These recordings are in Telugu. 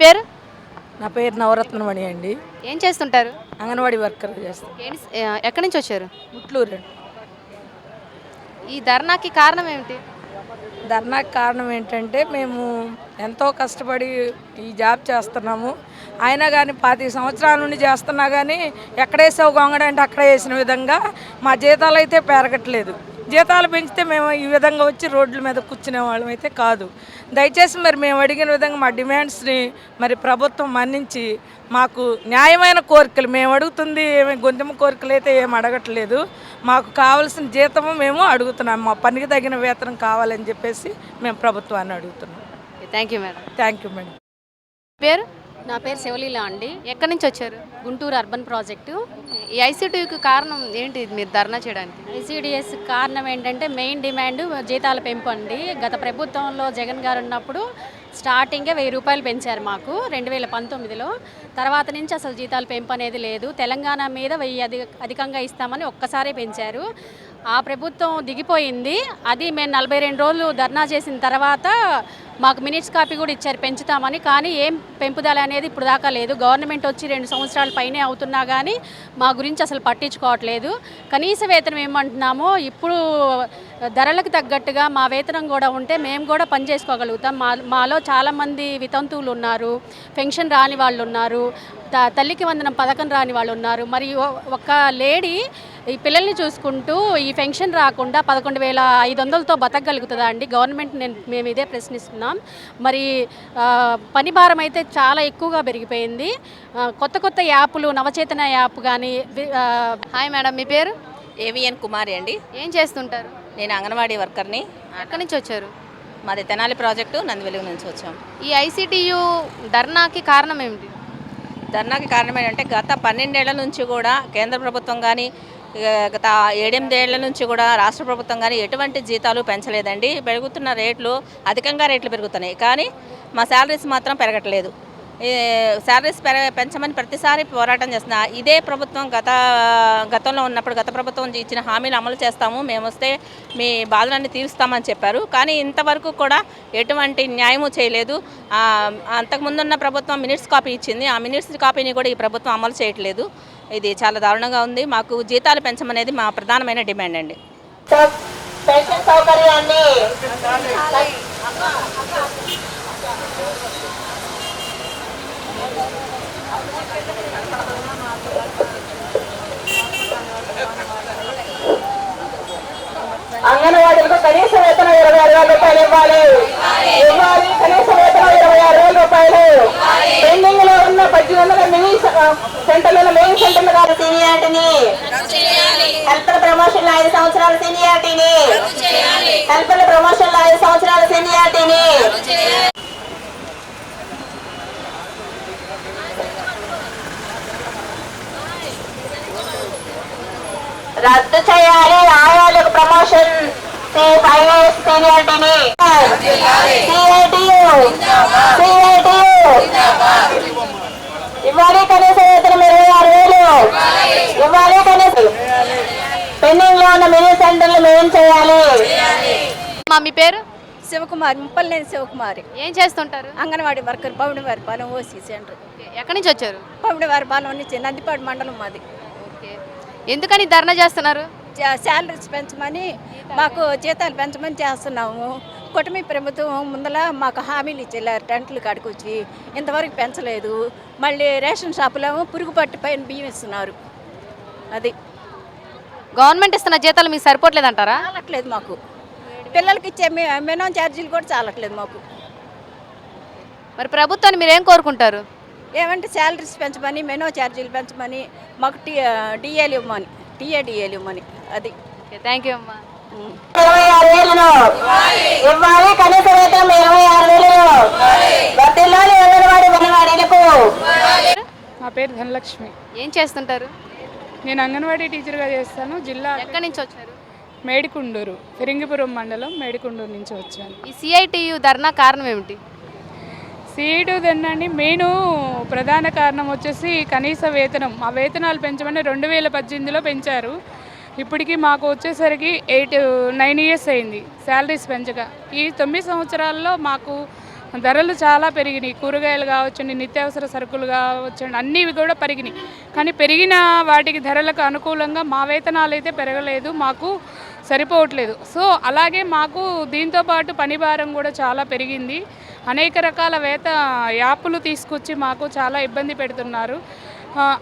పేరు? నా పేరు నవరత్నమణి అండి. ఏం చేస్తుంటారు? అంగన్వాడీ వర్కర్ చేస్తాను. ఎక్కడి నుంచి వచ్చారు? ముట్లూరు అండి. ఈ ధర్నాకి కారణం ఏమిటి? ధర్నాకి కారణం ఏంటంటే మేము ఎంతో కష్టపడి ఈ జాబ్ చేస్తున్నాము. అయినా కానీ 25 సంవత్సరాల నుండి చేస్తున్నా కానీ ఎక్కడేసావు గొంగడ అంటే అక్కడే వేసిన విధంగా మా జీతాలు అయితే పెరగట్లేదు. జీతాలు పెంచితే మేము ఈ విధంగా వచ్చి రోడ్ల మీద కూర్చునే వాళ్ళం అయితే కాదు. దయచేసి మరి మేము అడిగిన విధంగా మా డిమాండ్స్ని మరి ప్రభుత్వం మన్నించి మాకు న్యాయమైన కోరికలు మేము అడుగుతుంది గొంతెమ్మ కోరికలు అయితే ఏం అడగట్లేదు. మాకు కావాల్సిన జీతము మేము అడుగుతున్నాం. మా పనికి తగిన వేతనం కావాలని చెప్పేసి మేము ప్రభుత్వాన్ని అడుగుతున్నాం. Thank you madam. Thank you madam. పేరు? నా పేరు శివలీల అండి. ఎక్కడి నుంచి వచ్చారు? Guntur urban project. ఈ ఐసీటీయూకి కారణం ఏంటి మీరు ధర్నా చేయడానికి? ఐసీడీఎస్ కారణం ఏంటంటే మెయిన్ డిమాండ్ జీతాల పెంపు అండి. గత ప్రభుత్వంలో జగన్ గారు ఉన్నప్పుడు స్టార్టింగే 1000 రూపాయలు పెంచారు మాకు 2019లో. తర్వాత నుంచి అసలు జీతాల పెంపు అనేది లేదు. తెలంగాణ మీద 1000 అధికంగా ఇస్తామని ఒక్కసారి పెంచారు. ఆ ప్రభుత్వం దిగిపోయింది. అది మేము 42 రోజులు ధర్నా చేసిన తర్వాత మాకు మినిట్స్ కాపీ కూడా ఇచ్చారు పెంచుతామని. కానీ ఏం పెంపుదల అనేది ఇప్పుడు దాకా లేదు. గవర్నమెంట్ వచ్చి 2 సంవత్సరాల పైనే అవుతున్నా కానీ మా గురించి అసలు పట్టించుకోవట్లేదు. కనీస వేతనం ఏమంటున్నామో ఇప్పుడు ధరలకు తగ్గట్టుగా మా వేతనం కూడా ఉంటే మేము కూడా పని చేసుకోగలుగుతాం. మాలో చాలామంది వితంతువులు ఉన్నారు, పెన్షన్ రాని వాళ్ళు ఉన్నారు, తల్లికి వందనం పథకం రాని వాళ్ళు ఉన్నారు. మరి ఒక లేడీ ఈ పిల్లల్ని చూసుకుంటూ ఈ పెన్షన్ రాకుండా 11,500తో బతకగలుగుతుందా అండి? గవర్నమెంట్ మేము ఇదే ప్రశ్నిస్తున్నాం. మరి పని భారం అయితే చాలా ఎక్కువగా పెరిగిపోయింది. కొత్త కొత్త యాప్లు, నవచేతన యాప్ కానీ. హాయ్ మేడం, మీ పేరు? ఏవిఎన్ కుమారి అండి. ఏం చేస్తుంటారు? నేను అంగన్వాడీ వర్కర్ని. ఎక్కడి నుంచి వచ్చారు? మాది తెనాలి ప్రాజెక్టు నందివెలుగు నుంచి వచ్చాం. ఈ ఐసీటీయూ ధర్నాకి కారణం ఏమిటి? ధర్నాకి కారణం ఏంటంటే గత 12 ఏళ్ల నుంచి కూడా కేంద్ర ప్రభుత్వం కానీ గత 7-8 ఏళ్ల నుంచి కూడా రాష్ట్ర ప్రభుత్వం కానీ ఎటువంటి జీతాలు పెంచలేదండి. పెరుగుతున్న రేట్లు అధికంగా రేట్లు పెరుగుతున్నాయి, కానీ మా శాలరీస్ మాత్రం పెరగట్లేదు. శాలరీస్ పెంచమని ప్రతిసారి పోరాటం చేస్తున్నా. ఇదే ప్రభుత్వం గతంలో ఉన్నప్పుడు గత ప్రభుత్వం ఇచ్చిన హామీలు అమలు చేస్తాము, మేము వస్తే మీ బాధలన్నీ తీరుస్తామని చెప్పారు. కానీ ఇంతవరకు కూడా ఎటువంటి న్యాయము చేయలేదు. అంతకుముందున్న ప్రభుత్వం మినిట్స్ కాపీ ఇచ్చింది, ఆ మినిట్స్ కాపీని కూడా ఈ ప్రభుత్వం అమలు చేయట్లేదు. ఇది చాలా దారుణంగా ఉంది. మాకు జీతాలు పెంచమనేది మా ప్రధానమైన డిమాండ్ అండి. పెన్షన్ సౌకర్యాన్ని అంగన్వాడీలకు కనీస వేతనం 26,000 రూపాయలు ఇవ్వాలి. కనీస వేతనం 26,000 రూపాయలు. పెండింగ్ లో ఉన్న 1800 మినీ సెంటర్లను మెయిన్ సెంటర్లు కాదు సీనియారిటీని, హెల్పర్ ప్రమోషన్ 5 సంవత్సరాల సీనియారిటీని, హెల్పర్ ప్రమోషన్ 5 సంవత్సరాల సీనియారిటీని రద్దు చేయాలి. ఆయాలకు ప్రమోషన్ 5 years సీనియారిటీని. ఇవ్వాలి కనీస వేతనం 26,000 ఇవ్వాలి. కనీసం పెండింగ్ లో ఉన్న మినీ సెంటర్లు మెయిన్ చేయాలి. మీ పేరు? శివకుమారి, ముప్పలనేని శివకుమారి. ఏం చేస్తుంటారు? Anganwadi worker, Poudivaripalem OC centre. ఎక్కడి నుంచి వచ్చారు? పౌడివారిపాలెం నుంచి, నందిపాడు మండలం మాది. ఎందుకని ధర్నా చేస్తున్నారు? శాలరీస్ పెంచమని, మాకు జీతాలు పెంచమని చేస్తున్నాము. కుటుంబ ప్రభుత్వం ముందల మాకు హామీలు ఇచ్చేలారు టెంట్లు కాడికొచ్చి, ఇంతవరకు పెంచలేదు. మళ్ళీ రేషన్ షాపులో పురుగు పట్టి పైన బియ్యం ఇస్తున్నారు. అది గవర్నమెంట్ ఇస్తున్న జీతాలు మీకు సరిపోవట్లేదంటారా? చాలట్లేదు మాకు. పిల్లలకి ఇచ్చే మినిమం ఛార్జీలు కూడా చాలట్లేదు మాకు. మరి ప్రభుత్వాన్ని మీరేం కోరుకుంటారు? ఏమంటే శాలరీస్ పెంచమని, మినిమం ఛార్జీలు పెంచమని, మాకు డిఏలు ఇవ్వమని, డిఏలు ఇవ్వమని. అది. థ్యాంక్ యూ అమ్మా. 26,000 ఇవ్వాలి. కనీస వేతనం 26,000. నా పేరు ధనలక్ష్మి. ఏం చేస్తుంటారు? నేను అంగన్వాడీ టీచర్గా చేస్తాను. జిల్లా ఎక్కడి నుంచి వచ్చారు? మేడికుండూరు, ఫిరింగిపురం మండలం మేడికుండూరు నుంచి వచ్చాను. ఈ సిఐటియు ధర్నా కారణం ఏమిటి? సీటు దండండి. మెయిన్ ప్రధాన కారణం వచ్చేసి కనీస వేతనం. మా వేతనాలు పెంచమని 2018లో పెంచారు. ఇప్పటికీ మాకు వచ్చేసరికి 9 years అయింది శాలరీస్ పెంచగా. ఈ 9 సంవత్సరాల్లో మాకు ధరలు చాలా పెరిగినాయి. కూరగాయలు కావచ్చండి, నిత్యావసర సరుకులు కావచ్చండి, అన్నీ కూడా పెరిగినాయి. కానీ పెరిగిన వాటికి ధరలకు అనుకూలంగా మా వేతనాలు అయితే పెరగలేదు, మాకు సరిపోవట్లేదు. సో అలాగే మాకు దీంతో పాటు పని భారం కూడా చాలా పెరిగింది. అనేక రకాల యాప్లు తీసుకొచ్చి మాకు చాలా ఇబ్బంది పెడుతున్నారు.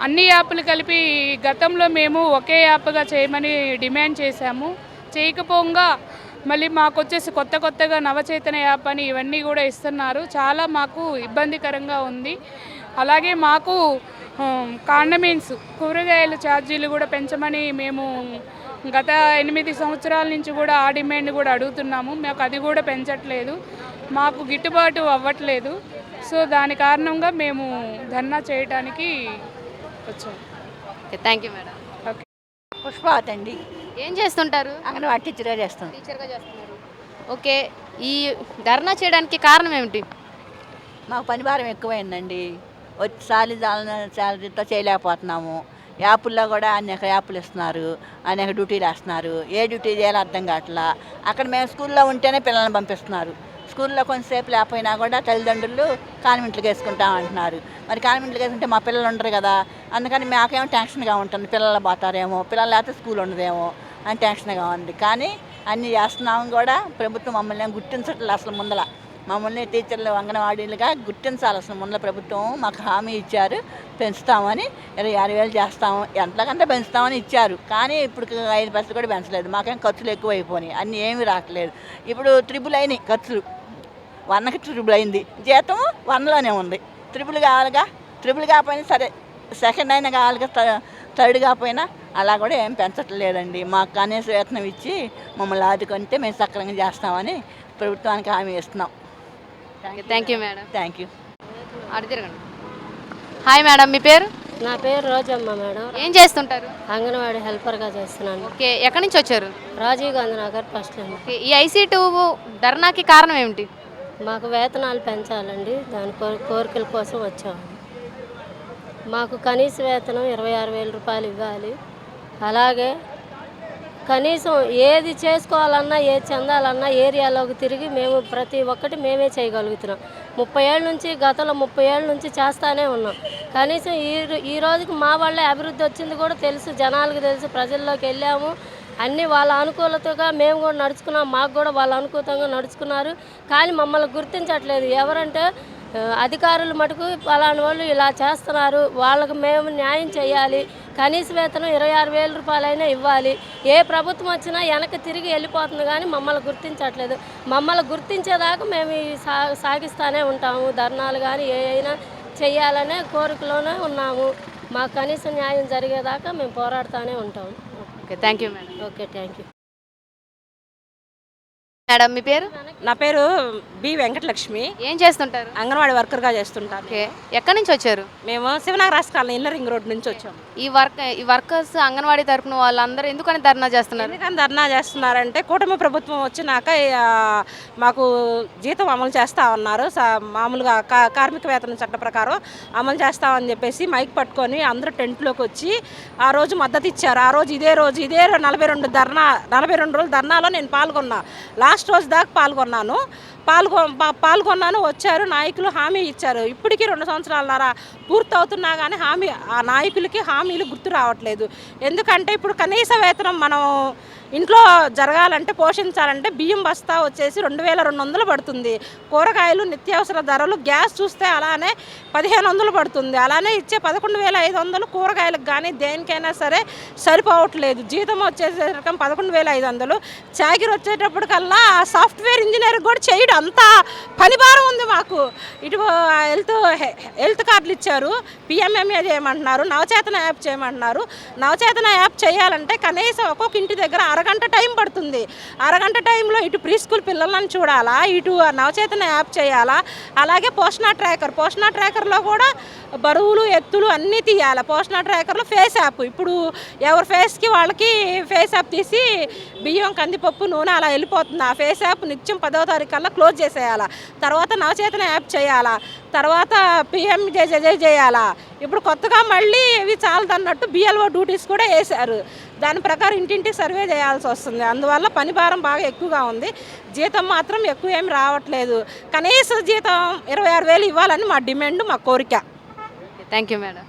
అన్ని యాప్లు కలిపి గతంలో మేము ఒకే యాప్గా చేయమని డిమాండ్ చేశాము. చేయకపోగా మళ్ళీ మాకు వచ్చేసి కొత్తగా నవచేతన యాప్ అని ఇవన్నీ కూడా ఇస్తున్నారు. చాలా మాకు ఇబ్బందికరంగా ఉంది. అలాగే మాకు కాండమేంట్స్ కూరగాయల ఛార్జీలు కూడా పెంచమని మేము గత 8 సంవత్సరాల నుంచి కూడా ఆ డిమాండ్ కూడా అడుగుతున్నాము. మాకు అది కూడా పెంచట్లేదు, మాకు గిట్టుబాటు అవ్వట్లేదు. సో దాని కారణంగా మేము ధర్నా చేయడానికి వచ్చాము. Thank you madam. ఓకే. పుష్పావతి అండి, ఏం చేస్తుంటారు? అంగన్వాడీ టీచర్గా చేస్తాం. టీచర్గా చేస్తున్నారు. ఓకే, ఈ ధర్నా చేయడానికి కారణం ఏమిటి? మాకు పని భారం ఎక్కువైందండి. వచ్చి శాలరీతో చేయలేకపోతున్నాము. యాప్ల్లో కూడా అనేక యాప్లు ఇస్తున్నారు, అనేక డ్యూటీలు వేస్తున్నారు. ఏ డ్యూటీ చేయాలో అర్థం కావట్లా. అక్కడ మేము స్కూల్లో ఉంటేనే పిల్లల్ని పంపిస్తున్నారు. స్కూల్లో కొంతసేపు లేకపోయినా కూడా తల్లిదండ్రులు కాన్వెంట్లకు వేసుకుంటాం అంటున్నారు. మరి కాన్వెంట్లకు వేసుకుంటే మా పిల్లలు ఉండరు కదా, అందుకని మాకేమో టెన్షన్గా ఉంటుంది. పిల్లలు పోతారేమో, పిల్లలు లేకపోతే స్కూల్ ఉండదేమో అని టెన్షన్గా ఉంది. కానీ అన్నీ చేస్తున్నాము కూడా. ప్రభుత్వం మమ్మల్ని గుర్తించట్లేదు. అసలు ముందల మమ్మల్ని టీచర్లు అంగన్వాడీలుగా గుర్తించాలి. అసలు ముందర ప్రభుత్వం మాకు హామీ ఇచ్చారు, పెంచుతామని 26,000 చేస్తాము, ఎంతకంటే పెంచుతామని ఇచ్చారు. కానీ ఇప్పుడు 5% కూడా పెంచలేదు. మాకేం ఖర్చులు ఎక్కువ అయిపోయినాయి, అన్నీ ఏమీ రావట్లేదు. ఇప్పుడు 3 అయినాయి ఖర్చులు, 1కి 3 అయింది. జీతం 1లోనే ఉంది. 3 కావాలిగా, 3 కాకపోయినా సరే సెకండ్ అయినా కావాలిగా, థర్డ్ కాకపోయినా అలా కూడా ఏం పెంచట్లేదండి. మాకు కనీస వేతనం ఇచ్చి మమ్మల్ని ఆదుకుంటే మేము సక్రమంగా చేస్తామని ప్రభుత్వానికి హామీ ఇస్తున్నాం. Thank you madam. Thank you. అటు తిరగండి. హాయ్ మేడం, మీ పేరు? నా పేరు రోజమ్మ మేడం. ఏం చేస్తుంటారు? అంగన్వాడీ హెల్పర్గా చేస్తున్నాను. ఓకే, ఎక్కడి నుంచి వచ్చారు? రాజీవ్ గాంధీ నగర్ ఫస్ట్ అండి. ఓకే, ఈ IC2 ధర్నాకి కారణం ఏమిటి? మాకు వేతనాలు పెంచాలండి, దాని కోరికల కోసం వచ్చాము. మాకు కనీస వేతనం 26,000 రూపాయలు ఇవ్వాలి. అలాగే కనీసం ఏది చేసుకోవాలన్నా, ఏది చెందాలన్నా ఏరియాలోకి తిరిగి మేము ప్రతి ఒక్కటి మేమే చేయగలుగుతున్నాం. 30 ఏళ్ళ నుంచి, గతంలో 30 ఏళ్ళ నుంచి చేస్తానే ఉన్నాం. కనీసం ఈ రోజుకి మా వాళ్ళే అభివృద్ధి వచ్చింది కూడా తెలుసు, జనాలకు తెలుసు. ప్రజల్లోకి వెళ్ళాము, అన్నీ వాళ్ళ అనుకూలతగా మేము కూడా నడుచుకున్నాం, మాకు కూడా వాళ్ళ అనుకూలంగా నడుచుకున్నారు. కానీ మమ్మల్ని గుర్తించట్లేదు. ఎవరంటే అధికారులు మటుకు అలాంటి వాళ్ళు ఇలా చేస్తున్నారు, వాళ్ళకు మేము న్యాయం చేయాలి. కనీస వేతనం 26,000 రూపాయలైనా ఇవ్వాలి. ఏ ప్రభుత్వం వచ్చినా వెనక్కి తిరిగి వెళ్ళిపోతుంది, కానీ మమ్మల్ని గుర్తించట్లేదు. మమ్మల్ని గుర్తించేదాకా మేము సాగిస్తూనే ఉంటాము. ధర్నాలు కానీ ఏ అయినా చెయ్యాలనే కోరికలోనే ఉన్నాము. మాకు కనీస న్యాయం జరిగేదాకా మేము పోరాడుతూనే ఉంటాము. Okay, thank you madam. Okay, thank you. Madam, మీ పేరు? నా పేరు బి వెంకటలక్ష్మి. ఏం చేస్తుంటారు? అంగన్వాడీ వర్కర్గా చేస్తుంటాను. ఓకే, ఎక్కడి నుంచి వచ్చారు? మేము శివనగర్ రాష్ట్ర కాలనీ ఇన్నర్ రింగ్ రోడ్ నుంచి వచ్చాము. ఈ వర్కర్స్ అంగన్వాడీ తరపున వాళ్ళందరూ ఎందుకని ధర్నా చేస్తున్నారు? ఎందుకని ధర్నా చేస్తున్నారంటే కూటమి ప్రభుత్వం వచ్చినాక మాకు జీతం అమలు చేస్తా ఉన్నారు. మామూలుగా కార్మిక వేతన చట్ట ప్రకారం అమలు చేస్తామని చెప్పేసి మైక్ పట్టుకొని అందరూ టెంట్లోకి వచ్చి ఆ రోజు మద్దతు ఇచ్చారు. ఆ రోజు ఇదే 42 రోజుల ధర్నాలో నేను పాల్గొన్నా. లాస్ట్ రోజు దాకా పాల్గొన్నాను. వచ్చారు నాయకులు, హామీ ఇచ్చారు. ఇప్పటికీ 2 సంవత్సరాలన్నర పూర్తవుతున్నా కానీ ఆ నాయకులకి హామీలు గుర్తు రావట్లేదు. ఎందుకంటే ఇప్పుడు కనీస వేతనం మనం ఇంట్లో జరగాలంటే, పోషించాలంటే బియ్యం బస్తా వచ్చేసి 2,200 పడుతుంది. కూరగాయలు, నిత్యావసర ధరలు, గ్యాస్ చూస్తే అలానే 1,500 పడుతుంది. అలానే ఇచ్చే 11,500 కూరగాయలకు కానీ దేనికైనా సరే సరిపోవట్లేదు. జీతం వచ్చేసరికి 11,500. చాకిరి వచ్చేటప్పటికల్లా సాఫ్ట్వేర్ ఇంజనీర్ కూడా చేయడం, అంత పని భారం ఉంది మాకు. ఇటు హెల్త్ కార్డులు ఇచ్చారు, PMMA చేయమంటున్నారు, నవచేతన యాప్ చేయమంటున్నారు. నవచేతన యాప్ చేయాలంటే కనీసం ఒక్కొక్క ఇంటి దగ్గర అరగంట టైం పడుతుంది. అరగంట టైంలో ఇటు ప్రీ స్కూల్ పిల్లలను చూడాలా, ఇటు నవచేతన యాప్ చేయాలా. అలాగే పోషణ ట్రాకర్లో కూడా బరువులు, ఎత్తులు అన్నీ తీయాలి. పోషణ ట్రాకర్లో ఫేస్ యాప్, ఇప్పుడు ఎవరి ఫేస్కి వాళ్ళకి ఫేస్ యాప్ తీసి బియ్యం, కందిపప్పు, నూనె అలా వెళ్ళిపోతుంది. ఆ ఫేస్ యాప్ నిత్యం 10వ తారీఖు కల్లా క్లోజ్ చేసేయాలా. తర్వాత నవచేతన యాప్ చేయాలా. తర్వాత పిఎంజేజే చేయాలా. ఇప్పుడు కొత్తగా మళ్ళీ ఇవి చాలదన్నట్టు బిఎల్ఓ డ్యూటీస్ కూడా వేశారు. దాని ప్రకారం ఇంటింటి సర్వే చేయాల్సి వస్తుంది. అందువల్ల పని భారం బాగా ఎక్కువగా ఉంది. జీతం మాత్రం ఎక్కువ ఏమి రావట్లేదు. కనీస జీతం 26,000 ఇవ్వాలని మా డిమాండ్, మా కోరిక. Thank you madam.